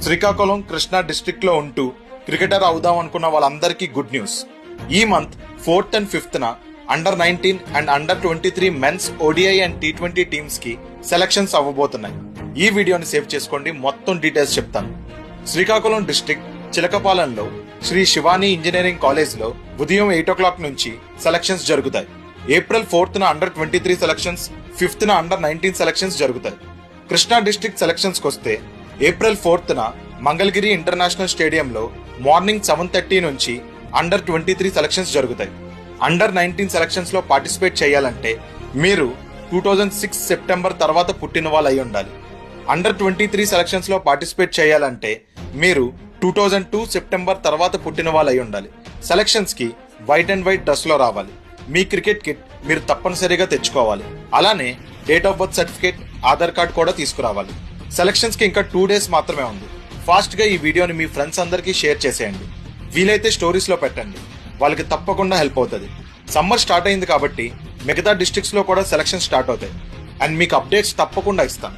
Srikakulam Krishna district లో ఉంటూ cricketer అవుదాం అనుకున్న వాళ్ళందరికీ గుడ్ న్యూస్. ఈ month 4th and 5th under 19 and under 23 men's ODI and T20 teams కి సెలక్షన్స్ అవ్వబోతున్నాయి. ఈ వీడియోని సేవ్ చేసుకోండి, మొత్తం డీటెయిల్స్ చెప్తాను. శ్రీకాకుళం డిస్ట్రిక్ట్ చిలకపాలెంలో శ్రీ శివాని ఇంజనీరింగ్ కాలేజ్ లో ఉదయం 8 o'clock నుంచి సెలక్షన్స్ జరుగుతాయి. April 4th under 23 selections, 5th under 19 selections జరుగుతాయి. కృష్ణా డిస్ట్రిక్ట్ సెలక్షన్స్ వస్తే April 4th మంగళగిరి ఇంటర్నేషనల్ స్టేడియంలో మార్నింగ్ 7:30 నుంచి అండర్ 23 సెలక్షన్స్ జరుగుతాయి. అండర్ 19 సెలక్షన్స్ లో పార్టిసిపేట్ చేయాలంటే మీరు 2006 సెప్టెంబర్ తర్వాత పుట్టిన వాళ్ళు అయి ఉండాలి. అండర్ 23 సెలక్షన్స్ లో పార్టిసిపేట్ చేయాలంటే మీరు 2002 సెప్టెంబర్ తర్వాత పుట్టిన వాళ్ళు అయి ఉండాలి. సెలక్షన్స్ కి వైట్ అండ్ వైట్ డ్రెస్ లో రావాలి. మీ క్రికెట్ కిట్ మీరు తప్పనిసరిగా తెచ్చుకోవాలి. అలానే date of birth certificate, Aadhaar card కూడా తీసుకురావాలి. సెలక్షన్స్ కి ఇంకా 2 days మాత్రమే ఉంది. ఫాస్ట్ గా ఈ వీడియోని మీ ఫ్రెండ్స్ అందరికీ షేర్ చేసేయండి. వీలైతే స్టోరీస్ లో పెట్టండి, వాళ్ళకి తప్పకుండా హెల్ప్ అవుతుంది. సమ్మర్ స్టార్ట్ అయింది కాబట్టి మిగతా డిస్ట్రిక్ట్స్ లో కూడా సెలక్షన్ స్టార్ట్ అవుతాయి అండ్ మీకు అప్డేట్స్ తప్పకుండా ఇస్తాను.